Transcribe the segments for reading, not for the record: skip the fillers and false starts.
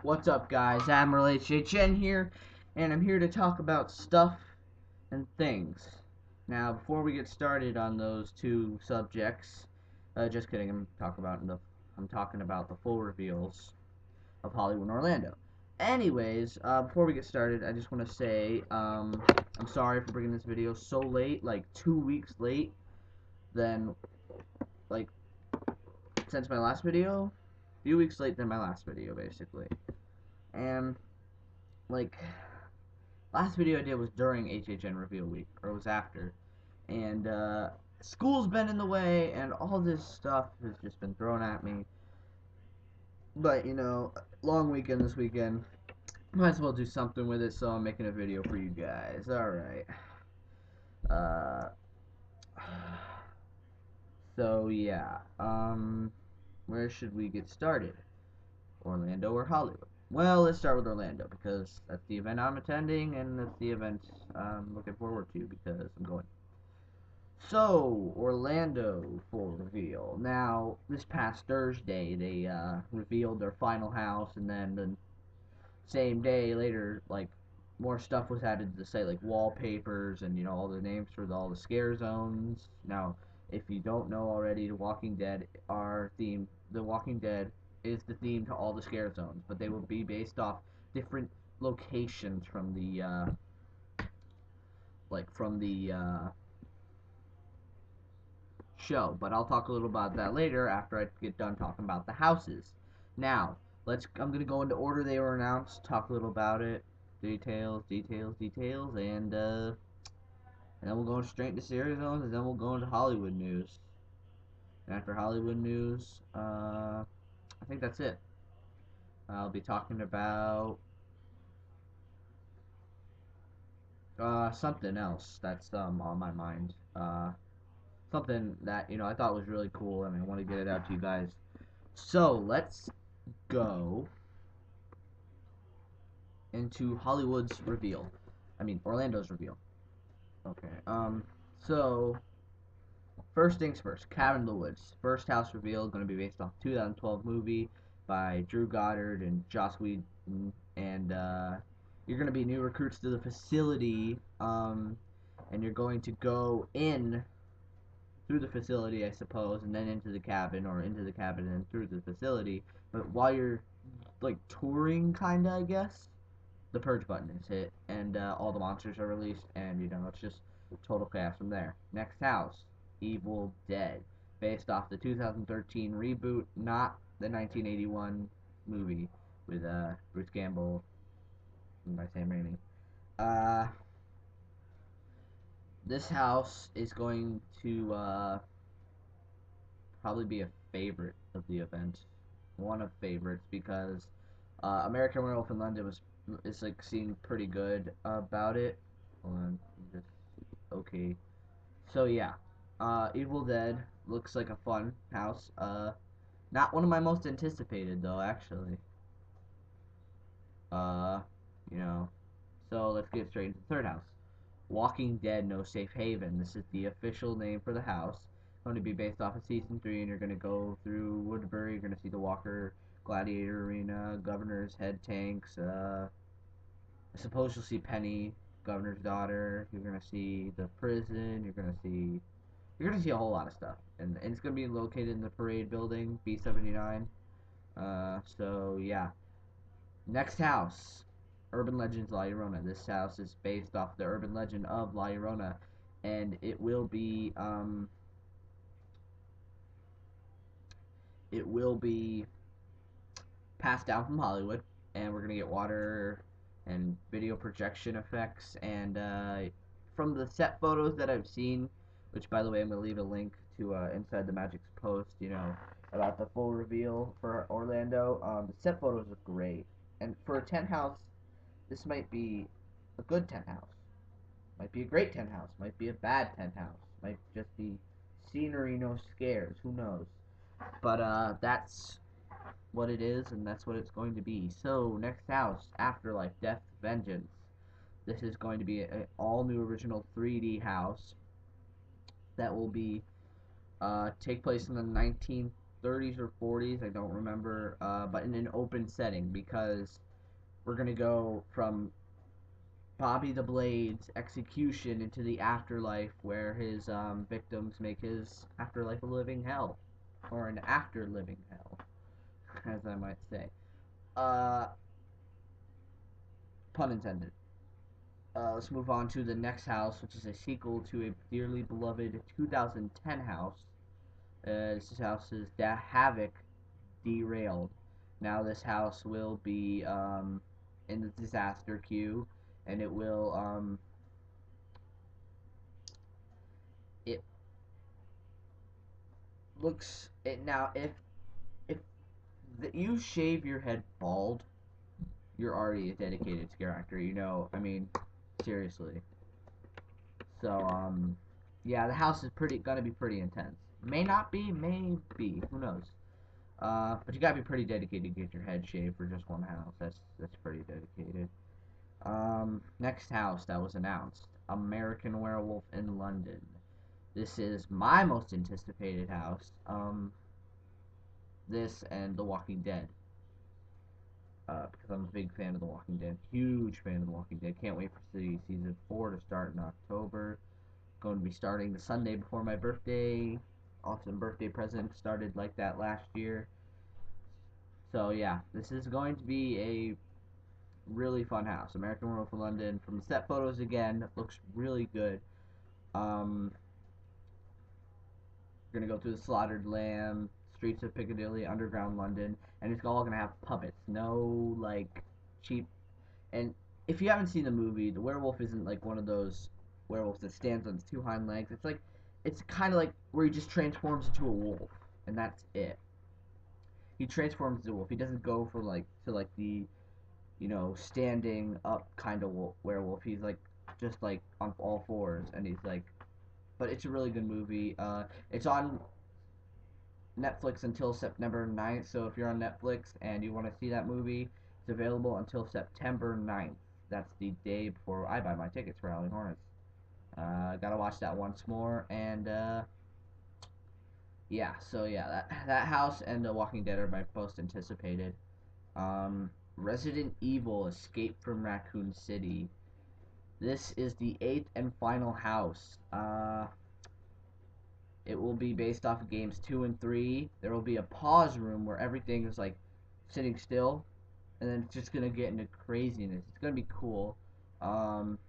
What's up, guys? AdmiralHHN here, and I'm here to talk about stuff and things. Now, before we get started on those two subjects, just kidding. I'm talking about the full reveals of Hollywood and Orlando. Anyways, before we get started, I just want to say I'm sorry for bringing this video so late, like 2 weeks late, than like since my last video, a few weeks late than my last video, basically. And like last video I did was during HHN reveal week, or it was after, and school's been in the way, and all this stuff has just been thrown at me. But long weekend this weekend, might as well do something with it, so I'm making a video for you guys. All right. Uh, so yeah. Where should we get started? Orlando or Hollywood? Well, let's start with Orlando because that's the event I'm attending, and that's the event I'm looking forward to because I'm going. So, Orlando full reveal. Now, this past Thursday, they revealed their final house, and then the same day later, like, more stuff was added to the site, like wallpapers and, all the names for all the scare zones. Now, if you don't know already, The Walking Dead is the theme to all the scare zones, but they will be based off different locations from the, show, but I'll talk a little about that later after I get done talking about the houses. Now, I'm gonna go into order they were announced, talk a little about it, details, and then we'll go straight into series zones, and then we'll go into Hollywood news. And after Hollywood news, I think that's it. I'll be talking about something else that's on my mind. Something that I thought was really cool, and I want to get it out to you guys. So let's go into Hollywood's reveal. I mean, Orlando's reveal. Okay. So first things first. Cabin in the Woods. First house reveal going to be based off 2012 movie by Drew Goddard and Joss Whedon, and you're going to be new recruits to the facility. And you're going to go in through the facility, I suppose, and then into the cabin, or into the cabin and through the facility. But while you're like touring, kinda, I guess, the purge button is hit, and all the monsters are released, and it's just total chaos from there. Next house, Evil Dead, based off the 2013 reboot, not the 1981 movie with Bruce Campbell and by Sam Raimi. This house is going to probably be a favorite of the event, one of favorites, because American Werewolf in London is like seeing pretty good about it. Hold on, just okay. So yeah, Evil Dead looks like a fun house. Not one of my most anticipated though, actually. Uh, you know. So let's get straight into the third house. Walking Dead No Safe Haven. This is the official name for the house. Going to be based off of season 3, and you're going to go through Woodbury. You're going to see the Walker Gladiator Arena, Governor's Head tanks. I suppose you'll see Penny, Governor's daughter. You're going to see the prison. You're going to see a whole lot of stuff, and it's going to be located in the Parade Building, B79. So yeah. Next house, Urban Legends La Llorona. This house is based off the urban legend of La Llorona, and it will be passed down from Hollywood, and we're gonna get water and video projection effects, and from the set photos that I've seen, which by the way I'm gonna leave a link to Inside the Magic's post, about the full reveal for Orlando. The set photos look great, and for a tent house, this might be a good tent house. Might be a great tent house. Might be a bad tent house. Might just be scenery, no scares. Who knows? But that's what it is, and that's what it's going to be. So next house, Afterlife, Death, Vengeance. This is going to be an all-new original 3D house that will be take place in the 30s or 40s, I don't remember, but in an open setting because we're gonna go from Bobby the Blade's execution into the afterlife where his victims make his afterlife a living hell. Or an after living hell, as I might say. Uh, Pun intended. Let's move on to the next house, which is a sequel to a dearly beloved 2010 house. This house is Havoc Derailed. Now, this house will be in the disaster queue, and it will it looks it now if you shave your head bald, you're already a dedicated scare actor. I mean, seriously. So yeah, the house is gonna be pretty intense. May not be, may be, who knows? But you gotta be pretty dedicated to get your head shaved for just one house. That's pretty dedicated. Next house that was announced, American Werewolf in London. This is my most anticipated house. This and The Walking Dead. Because I'm a big fan of The Walking Dead. Huge fan of The Walking Dead. Can't wait for season 4 to start in October. Going to be starting the Sunday before my birthday. Awesome birthday present. Started like that last year. So yeah, this is going to be a really fun house. American Werewolf in London. From the set photos again, looks really good. We're gonna go through the slaughtered lamb, streets of Piccadilly, underground London, and it's all gonna have puppets. No like cheap. And if you haven't seen the movie, the werewolf isn't like one of those werewolves that stands on its two hind legs. It's kind of like where he just transforms into a wolf, and that's it. He transforms into a wolf. He doesn't go for like to like the standing up kind of werewolf. He's like just like on all fours, and he's like. But it's a really good movie. It's on Netflix until September 9th. So if you're on Netflix and you want to see that movie, it's available until September 9th. That's the day before I buy my tickets for Howling Hornets. Gotta watch that once more, and yeah. So yeah, that house and The Walking Dead are my most anticipated. Resident Evil: Escape from Raccoon City. This is the 8th and final house. It will be based off of games 2 and 3. There will be a pause room where everything is like sitting still, and then it's just gonna get into craziness. It's gonna be cool. Um,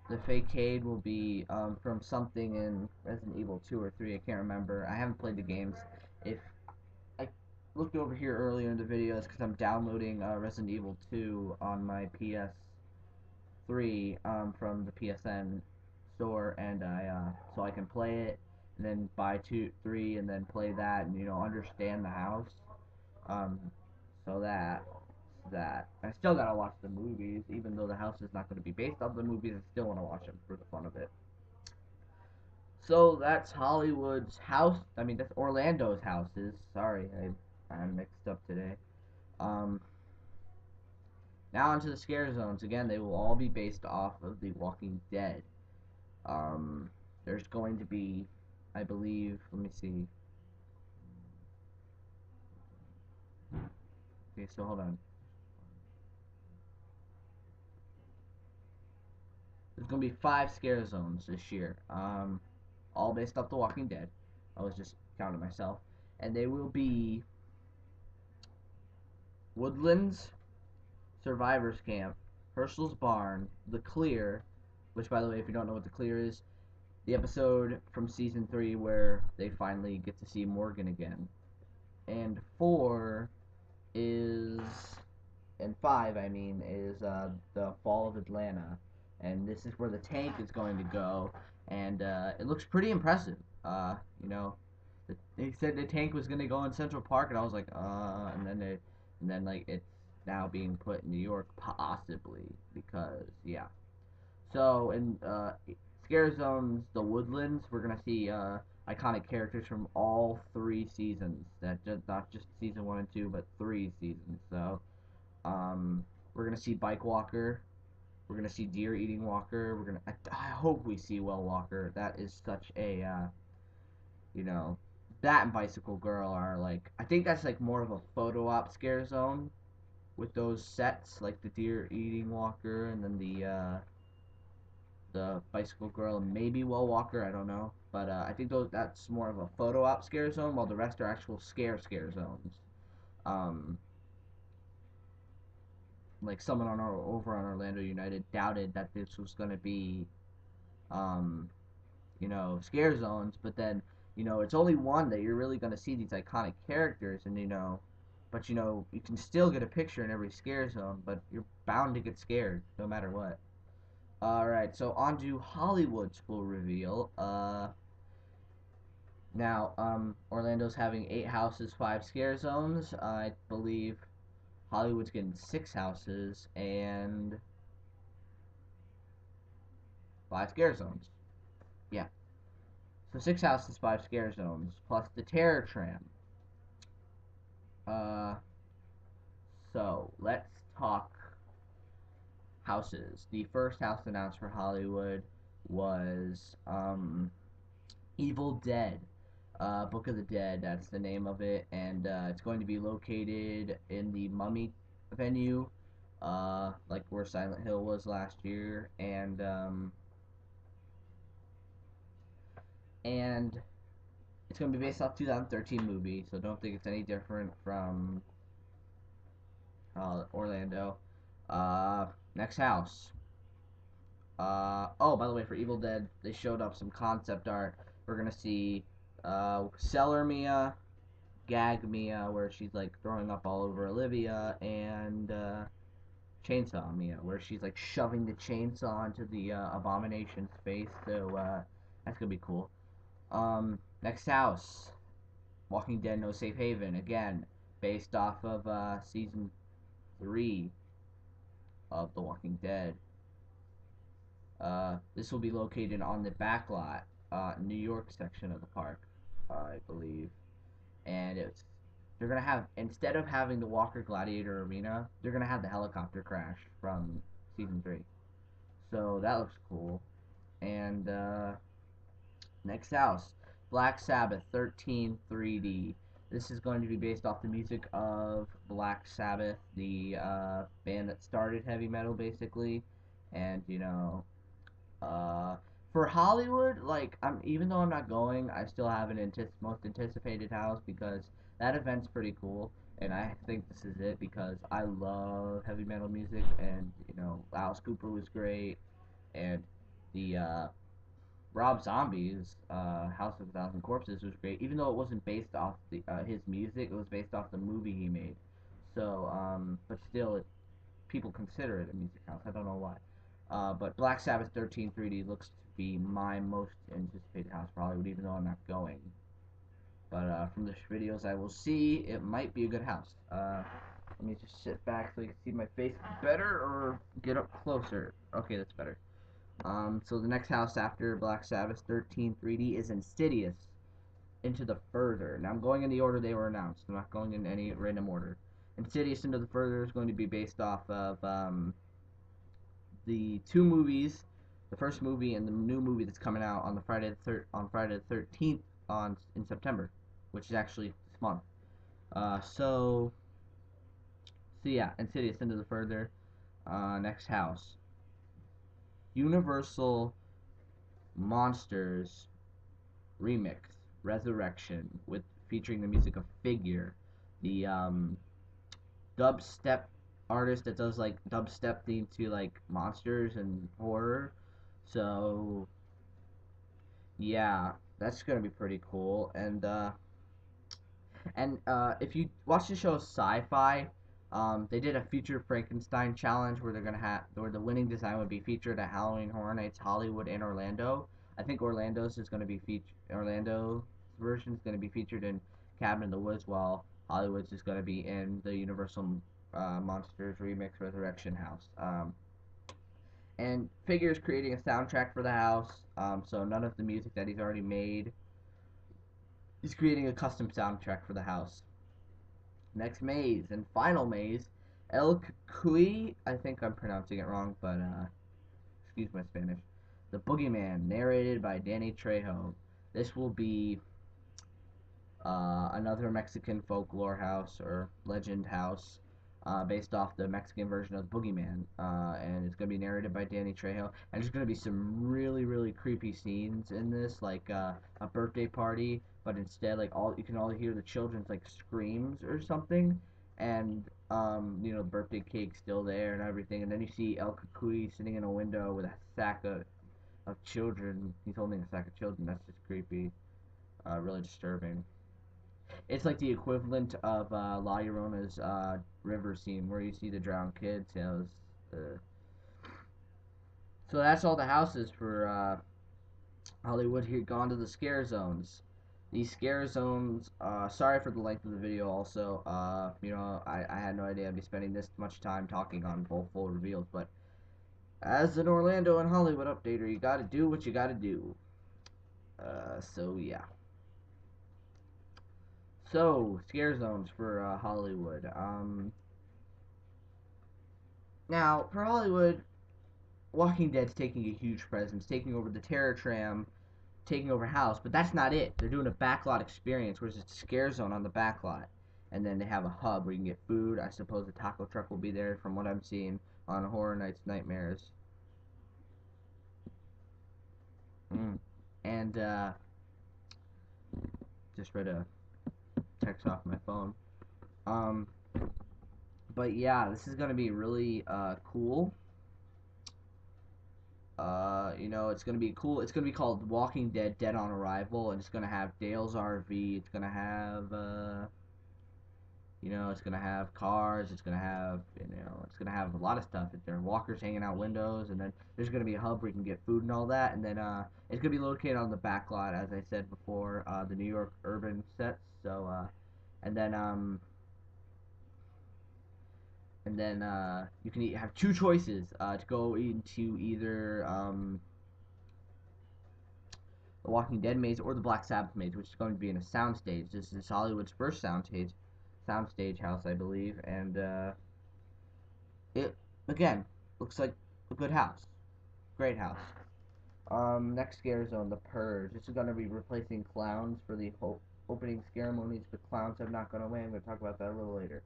the facade will be from something in Resident Evil 2 or 3. I can't remember. I haven't played the games. If I looked over here earlier in the videos because I'm downloading Resident Evil 2 on my PS3 from the PSN store, and so I can play it and then buy 2, 3, and then play that, and understand the house. Um, so that I still gotta watch the movies, even though the house is not going to be based on the movies. I still want to watch them for the fun of it. So that's Hollywood's house. I mean, that's Orlando's houses. Sorry, I'm mixed up today. Um, Now onto the scare zones. Again, they will all be based off of The Walking Dead. Um, there's going to be, I believe. Let me see. Okay, so hold on. There's going to be 5 scare zones this year. All based off The Walking Dead. I was just counting myself. And they will be Woodlands, Survivors Camp, Herschel's Barn, The Clear, which, by the way, if you don't know what The Clear is, the episode from season 3 where they finally get to see Morgan again. And 4 is, and 5, I mean, is the Fall of Atlanta. And this is where the tank is going to go, and it looks pretty impressive. You know, they said the tank was going to go in Central Park, and I was like, and then like it's now being put in New York, possibly, because yeah. So in Scare Zones, the Woodlands, we're gonna see iconic characters from all 3 seasons. That just not just season 1 and 2, but 3 seasons. So we're gonna see Bike Walker. We're gonna see Deer Eating Walker. I hope we see Well Walker. That is such a you know that and Bicycle Girl are like, I think that's like more of a photo op scare zone with those sets, like the deer eating walker and then the Bicycle Girl and maybe Well Walker, I don't know. But I think that's more of a photo op scare zone, while the rest are actual scare zones. Um, like someone over on Orlando United doubted that this was going to be um, scare zones, but then, it's only one that you're really going to see these iconic characters, and, but, you can still get a picture in every scare zone, but you're bound to get scared no matter what. Alright, so on to Hollywood's full reveal. Now, Orlando's having 8 houses, 5 scare zones. I believe Hollywood's getting 6 houses and 5 scare zones. Yeah. So 6 houses, 5 scare zones, plus the Terror Tram. Uh, so let's talk houses. The first house announced for Hollywood was Evil Dead. Book of the Dead, that's the name of it, and it's going to be located in the Mummy venue, like where Silent Hill was last year, and it's going to be based off 2013 movie, so don't think it's any different from Orlando. Next house. Oh, by the way, for Evil Dead, they showed up some concept art. We're gonna see Cellar Mia, Gag Mia, where she's like throwing up all over Olivia, and Chainsaw Mia, where she's like shoving the chainsaw into the Abomination's face. So that's gonna be cool. Next house, Walking Dead No Safe Haven, again based off of season 3 of The Walking Dead. This will be located on the back lot, New York section of the park, I believe. And they're gonna have, instead of having the Walker Gladiator Arena, they're gonna have the helicopter crash from season 3. So that looks cool. And next house, Black Sabbath 13 3D. This is going to be based off the music of Black Sabbath, the band that started heavy metal, basically. And uh, for Hollywood, like even though I'm not going, I still have an most anticipated house because that event's pretty cool, and I think this is it because I love heavy metal music, and Alice Cooper was great, and the Rob Zombie's House of a Thousand Corpses was great, even though it wasn't based off his music, it was based off the movie he made. So, but still, people consider it a music house. I don't know why. But Black Sabbath 13 3D looks to be my most anticipated house for Hollywood, even though I'm not going. But from the videos I will see, it might be a good house. Let me just sit back so you can see my face better, or get up closer. Okay, that's better. So the next house after Black Sabbath 13 3D is Insidious Into the Further. Now I'm going in the order they were announced. I'm not going in any random order. Insidious Into the Further is going to be based off of the 2 movies, the first movie and the new movie that's coming out on Friday the 13th in September, which is actually this month. So yeah, Insidious Into the Further. Next house, Universal Monsters remix Resurrection, with featuring the music of Figure, the dubstep artist that does like dubstep themed to like monsters and horror. So yeah, that's gonna be pretty cool. And if you watch the show Sci-Fi, they did a Future Frankenstein challenge where the winning design would be featured at Halloween Horror Nights Hollywood and Orlando. I think Orlando's version is gonna be featured in Cabin in the Woods, while Hollywood's is gonna be in the Universal Monsters Remix Resurrection house. And Figure's creating a soundtrack for the house, so none of the music that he's already made. He's creating a custom soundtrack for the house. Next maze and final maze, El Cuy. I think I'm pronouncing it wrong, but excuse my Spanish. The Boogeyman, narrated by Danny Trejo. This will be another Mexican folklore house or legend house, based off the Mexican version of Boogeyman, and it's gonna be narrated by Danny Trejo. And there's gonna be some really really creepy scenes in this, like a birthday party, but instead like all you can all hear the children's like screams or something, and birthday cake still there and everything, and then you see El Cucuy sitting in a window with a sack of children. He's holding a sack of children. That's just creepy, really disturbing. It's like the equivalent of La Llorona's river scene where you see the drowned kids. So that's all the houses for Hollywood here. Gone to the scare zones. These scare zones. Sorry for the length of the video. Also, I had no idea I'd be spending this much time talking on both full reveals. But as an Orlando and Hollywood updater, you got to do what you got to do. So yeah. So, scare zones for Hollywood. Now, for Hollywood, Walking Dead's taking a huge presence, taking over the Terror Tram, taking over House, but that's not it. They're doing a backlot experience, where it's a scare zone on the backlot. And then they have a hub where you can get food. I suppose a taco truck will be there from what I'm seeing on Horror Nights Nightmares. And, just read a text off my phone. But yeah, this is gonna be really cool. It's gonna be cool. It's gonna be called Walking Dead: Dead on Arrival, and it's gonna have Dale's RV. It's gonna have it's gonna have cars. It's gonna have it's gonna have a lot of stuff. There are walkers hanging out windows, and then there's gonna be a hub where you can get food and all that. And then it's gonna be located on the back lot, as I said before, the New York urban sets. So and then you can have two choices to go into either the Walking Dead maze or the Black Sabbath maze, which is going to be in a soundstage. This is Hollywood's first soundstage house, I believe, and it again looks like a good house, great house. Next scare zone, the Purge. This is going to be replacing clowns for the opening ceremonies, but clowns have not gone away. I'm going to talk about that a little later.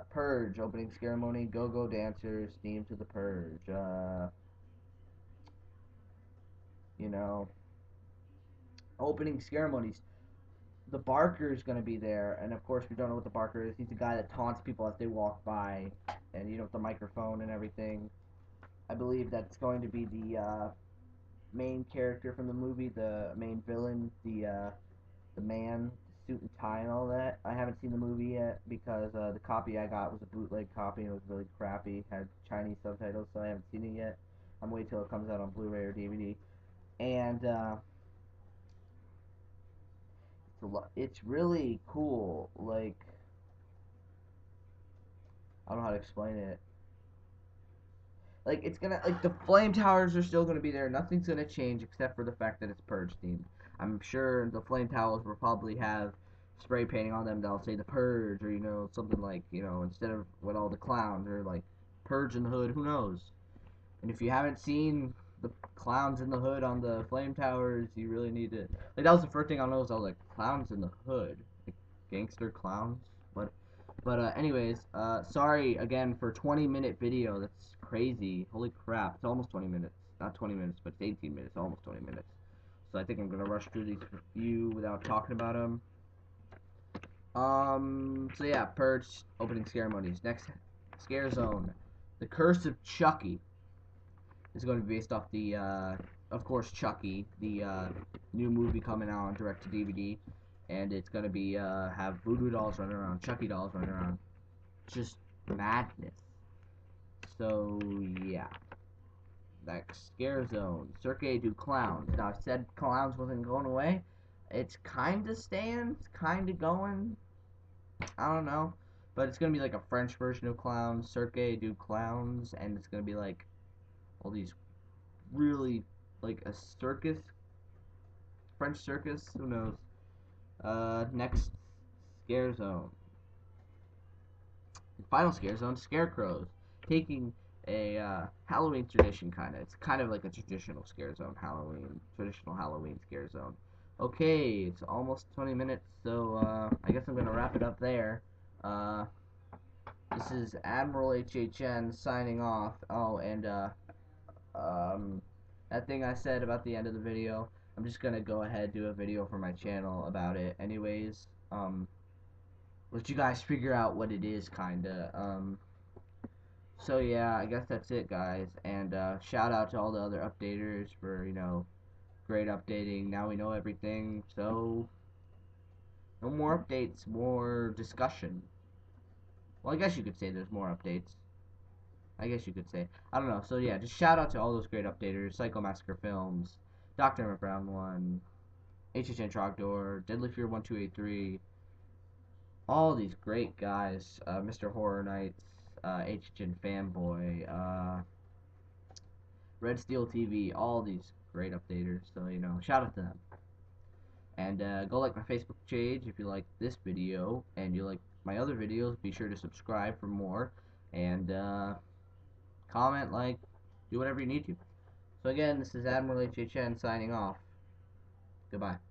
Purge opening ceremony, go-go dancers, theme to the Purge. Opening ceremonies. The Barker's gonna be there, and of course we don't know what the Barker is. He's the guy that taunts people as they walk by, and with the microphone and everything. I believe that's going to be the main character from the movie, the main villain, the man, the suit and tie and all that. I haven't seen the movie yet because the copy I got was a bootleg copy and it was really crappy. Had Chinese subtitles, so I haven't seen it yet. I'm waiting till it comes out on Blu-ray or DVD. And it's really cool. Like, I don't know how to explain it. Like, it's gonna, like, the flame towers are still gonna be there. Nothing's gonna change except for the fact that it's Purge themed. I'm sure the flame towers will probably have spray painting on them that'll say the Purge, or something like, instead of with all the clowns, or like Purge in the Hood. Who knows? And if you haven't seen the clowns in the hood on the flame towers, you really need to. Like, that was the first thing I noticed. I was like, clowns in the hood, like gangster clowns. But anyways, sorry again for 20-minute video. That's crazy. Holy crap! It's almost 20 minutes. Not 20 minutes, but it's 18 minutes. Almost 20 minutes. So I think I'm gonna rush through these few without talking about them. So yeah, Purge opening ceremonies. Next scare zone, the Curse of Chucky is going to be based off the, of course, Chucky, the new movie coming out on direct to DVD, and it's going to be have voodoo dolls running around, Chucky dolls running around, just madness. So yeah, next scare zone, Cirque du Clowns. Now I said clowns wasn't going away. It's kind of staying, it's kind of going. I don't know, but it's gonna be like a French version of clowns, Cirque du Clowns, and it's gonna be like all these really, like a circus, French circus, who knows. Next scare zone, final scare zone, scarecrows, taking a Halloween tradition, kind of. It's kind of like a traditional scare zone, traditional Halloween scare zone. Okay, it's almost 20 minutes, so I guess I'm gonna wrap it up there. Uh, this is Admiral HHN signing off. Oh, and um, that thing I said about the end of the video, I'm just gonna go ahead and do a video for my channel about it. Anyways, let you guys figure out what it is, kinda. So yeah, I guess that's it, guys. And shout out to all the other updaters for great updating. Now we know everything. So no more updates, more discussion. Well, I guess you could say there's more updates. I guess you could say. I don't know. So yeah, just shout out to all those great updaters: Psycho Massacre Films, Dr. Emmett Brown 1, HHN Trogdor, Deadly Fear 1283. All these great guys, Mr. Horror Nights, HHN Fanboy, Red Steel TV, all these great updaters. So shout out to them. And go like my Facebook page if you like this video, and you like my other videos. Be sure to subscribe for more, and comment, like, do whatever you need to. So again, this is Admiral HHN signing off. Goodbye.